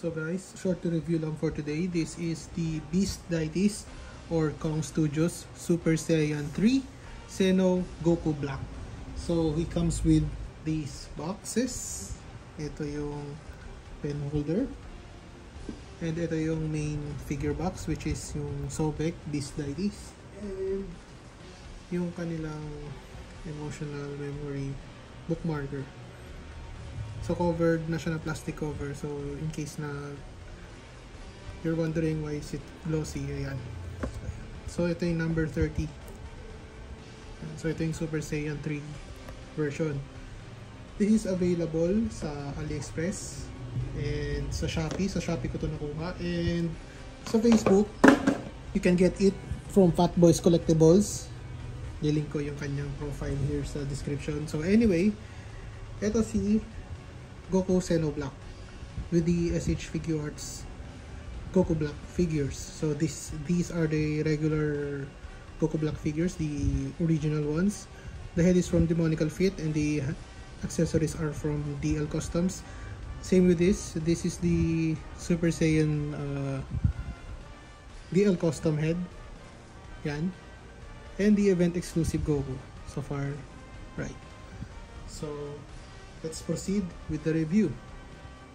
So guys, short review lang for today. This is the Beast Deities or Kong Studios Super Saiyan 3 Xeno Goku Black. So he comes with these boxes. Ito yung pen holder. And ito yung main figure box, which is yung Sobek Beast Deities. And yung kanilang emotional memory bookmarker. So covered na siya na plastic cover. So in case na you're wondering why is it glossy, ayan. So ito yung number 30. So ito yung Super Saiyan 3 version. This is available sa AliExpress and sa Shopee. Sa Shopee ko ito nakuha. And sa Facebook, you can get it from Fatboys Collectibles. Lilink ko yung kanyang profile here sa description. So anyway, ito si Goku Xeno Black with the SH Figuarts Goku Black figures. So these are the regular Goku Black figures, the original ones. The head is from Demonical Fit and the accessories are from DL Customs. Same with this. This is the Super Saiyan DL Custom head. Yan. And the event exclusive Goku. So far, right. So let's proceed with the review.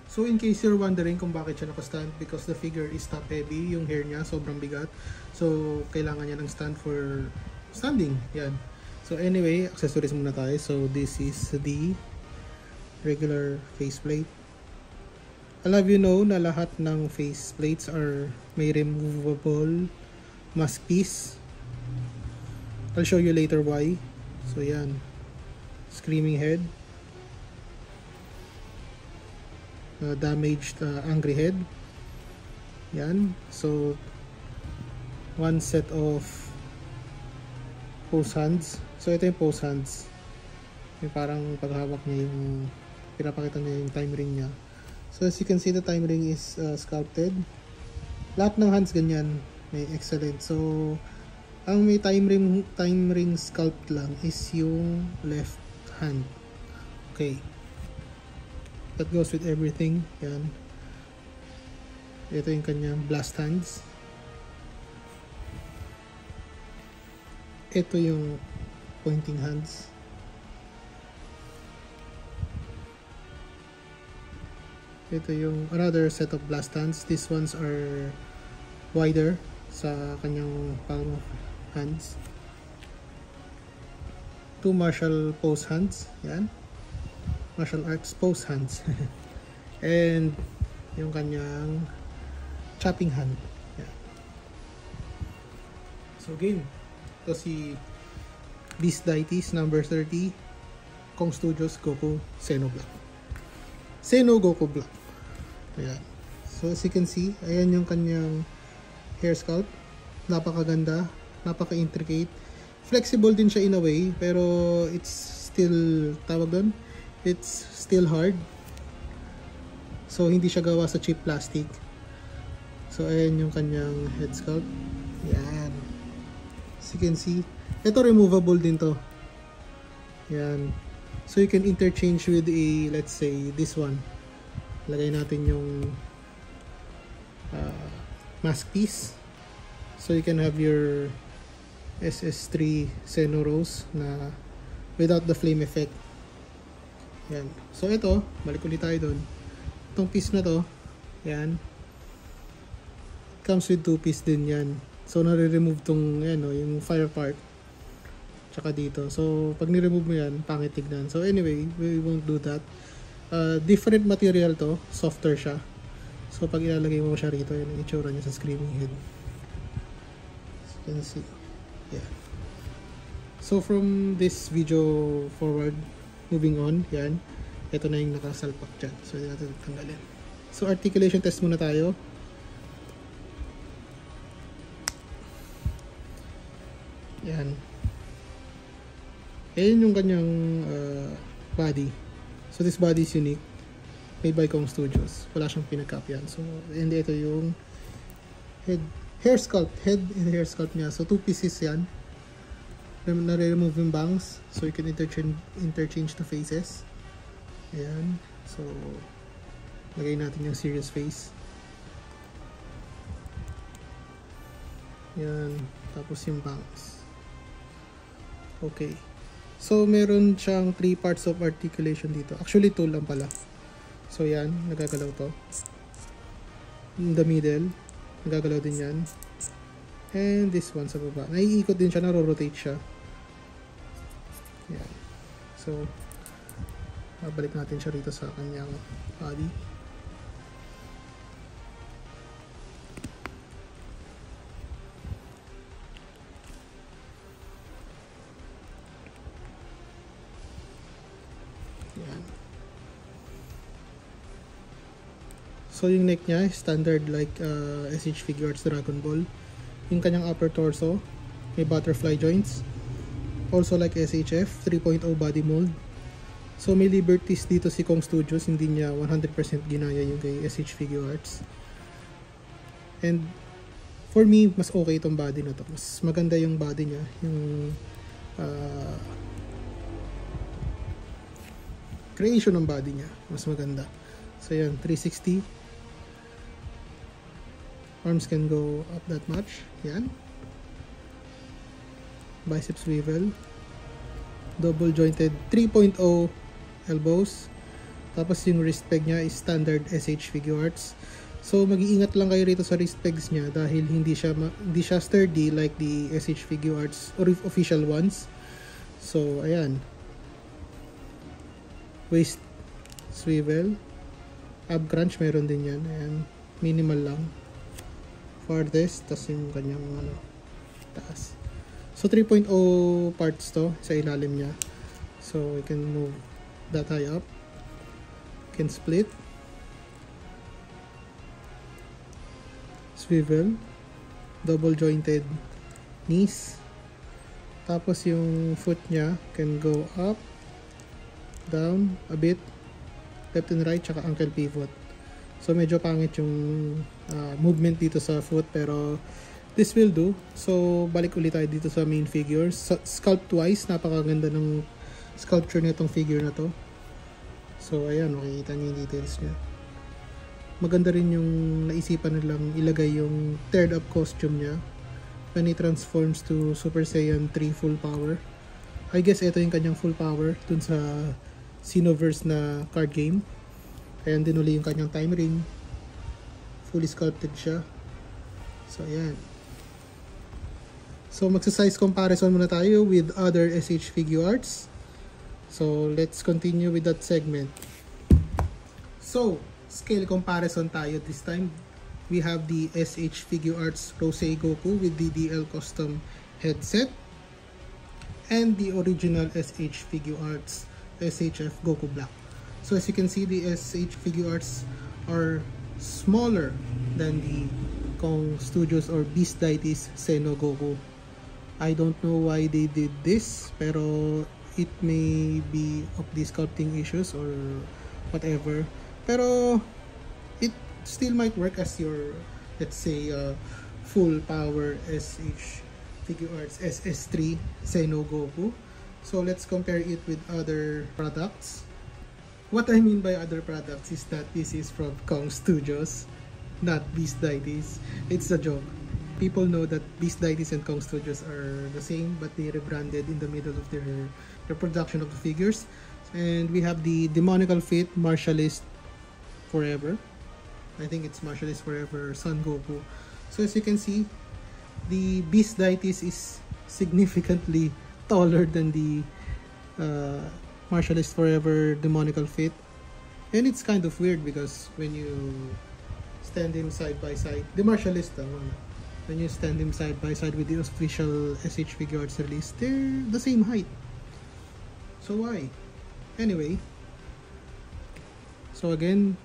So in case you're wondering kung bakit siya naka-stand, because the figure is top heavy, yung hair niya sobrang bigat. So kailangan niya ng stand for standing. Yan. So anyway, accessories muna tayo. So this is the regular faceplate. I'll have you know na lahat ng faceplates are may removable mask piece. I'll show you later why. So yan. Screaming head. Damaged angry head. Yan. So one set of pose hands. So ito yung pose hands. Yung parang paghawak niya yung pinapakita niya yung time ring niya. So as you can see, the time ring is sculpted. Lahat ng hands ganyan. May excellent. So ang may time ring sculpt lang is yung left hand. Okay. That goes with everything. Yan. Ito yung kanyang blast hands. Ito yung pointing hands. Ito yung another set of blast hands. These ones are wider sa kanyang palm hands. Two martial pose hands. Yan. Martial arts pose hands. And yung kanyang chopping hand. Yeah. So game. Ito si Beast Deities number 30 Kong Studios Goku Xeno Black. Xeno Goku Black. Ayan. So as you can see, ayan yung kanyang hair sculpt. Napakaganda. Napaka-intricate. Flexible din siya in a way, pero it's still, tawag doon, it's still hard. So hindi siya gawa sa cheap plastic. So ayan yung kanyang head sculpt. Yan. As you can see, ito removable din to. Yan. So you can interchange with a, let's say this one. Lagay natin yung mask piece. So you can have your SS3 Xeno Rose na without the flame effect. Yan. So ito, balik ulit tayo doon. Itong piece na to, yan. Comes with two piece din yan. So nare-remove tong ano, yung fire part. Tsaka dito. So pag ni-remove mo yan, pangit tignan. So anyway, we won't do that. Different material to, softer siya. So pag ilalagay mo siya rito, yan ang itsura niya sa screaming head. So you can see. Yeah. So from this video forward, moving on, yan. Ito na yung nakasalpak dyan. So, hindi natin tanggalin. So, articulation test muna tayo. Yan. Ayan yung kanyang body. So, this body is unique. Made by Kong Studios. Wala siyang pinagkopyan. So, and ito yung hair sculpt. Head and hair sculpt niya. So, two pieces yan. Nare-remove yung bangs. So, you can interchange the faces. Ayan. So, Lagay natin yung serious face. Yan. Tapos yung bangs. Okay. So, meron siyang 3 parts of articulation dito. Actually, 2 lang pala. So, yan. Nagagalaw to. In the middle. Nagagalaw din yan. And this one sa baba. Naiikot din siya. Naro-rotate siya. Yan. So, babalik natin siya rito sa kanyang body. Yan. So, yung neck niya, standard like SH Figuarts Dragon Ball. Yung kanyang upper torso, may butterfly joints. Also like SHF, 3.0 body mold. So may liberties dito si Kong Studios, hindi niya 100% ginaya yung kay SH Figuarts. And for me, mas okay itong body na to. Mas maganda yung body niya, yung creation ng body niya, mas maganda. So yan, 360. Arms can go up that much. Yan. Bicep swivel. Double jointed 3.0 elbows. Tapos yung wrist peg niya is standard SH Figuarts. So mag-iingat lang kayo rito sa wrist pegs niya dahil hindi siya sturdy like the SH Figuarts or official ones. So ayan. Waist swivel. Ab crunch meron din yan. Ayan. Minimal lang. Farthest, tas yung kanyang taas. So 3.0 parts to sa ilalim niya. So we can move that high up. Can split. Swivel. Double jointed knees. Tapos yung foot niya can go up, down a bit, left and right, tsaka ankle pivot. So medyo pangit yung movement dito sa foot, pero this will do. So balik ulit tayo dito sa main figure. Sculpt wise, napakaganda ng sculpture nitong figure na to. So ayan, makikita niyo yung details niya. Maganda rin yung naisipan nilang ilagay yung teared up costume niya when he transforms to Super Saiyan 3 full power. I guess ito yung kanyang full power dun sa Xenoverse na card game. Ayan din uli yung kanyang time ring. Fully sculpted siya. So ayan. So magsa-size comparison muna tayo with other SH Figuarts. So let's continue with that segment. So scale comparison tayo this time. We have the SH Figuarts Rosei Goku with the DL custom headset and the original SH Figuarts SHF Goku Black. So as you can see, the SH Figuarts are smaller than the Kong Studios or Beast Deities Xeno Goku. I don't know why they did this, pero it may be of the sculpting issues or whatever. Pero it still might work as your, let's say, full power SH Figuarts SS3 Xeno Goku. So let's compare it with other products. What I mean by other products is that this is from Kong Studios, not Beast Deities. It's a joke. People know that Beast Deities and Kong Studios are the same, but they rebranded in the middle of their production of the figures. And we have the Demonical Fate Martialist Forever. I think it's Martialist Forever Son Goku. So as you can see, the Beast Deities is significantly taller than the Martialist Forever Demonical Fate. And it's kind of weird because when you stand him side by side, the Martialist when you stand him side by side with the official SH Figuarts release, they're the same height. So why? Anyway, so again,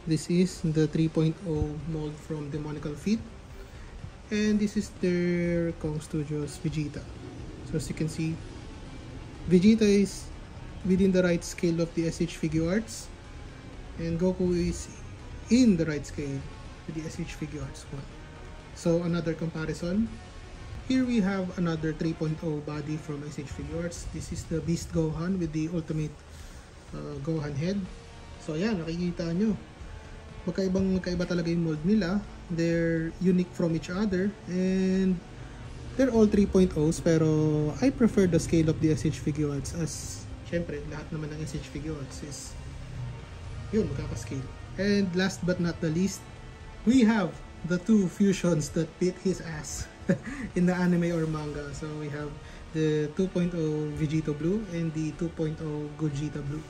this is the 3.0 mold from Demonical Fate, and this is their Kong Studios Vegeta. So as you can see, Vegeta is within the right scale of the SH Figuarts, and Goku is in the right scale with the SH Figuarts one. So another comparison, here we have another 3.0 body from SH Figuarts. This is the Beast Gohan with the ultimate Gohan head. So ayan, nakikita nyo, magkaiba talaga yung mold nila. They're unique from each other, and they're all 3.0s, pero I prefer the scale of the SH Figuarts, as syempre lahat naman ng SH Figuarts is yun, magkaka-scale. And last but not the least, we have the two fusions that beat his ass in the anime or manga. So we have the 2.0 Vegito Blue and the 2.0 Gogeta Blue.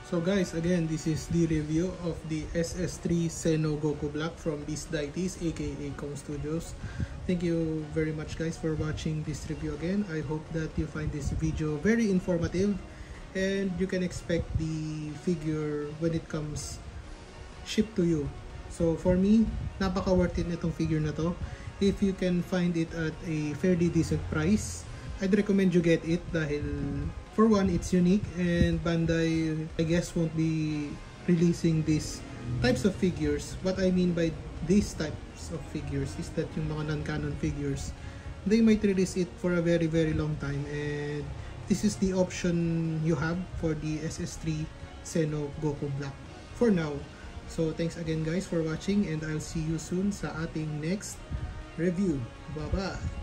So guys, again, this is the review of the SS3 Seno Goku Black from Beast Deities, aka Kong Studios. Thank you very much guys for watching this review again. I hope that you find this video very informative, and you can expect the figure when it comes shipped to you. So for me, napaka worth it nitong figure na to. If you can find it at a fairly decent price, I'd recommend you get it dahil for one, it's unique, and Bandai, I guess, won't be releasing these types of figures. What I mean by these types of figures is that yung mga non-canon figures, they might release it for a very long time, and this is the option you have for the SS3 Seno Goku Black for now. So thanks again guys for watching, and I'll see you soon sa ating next review. Bye bye!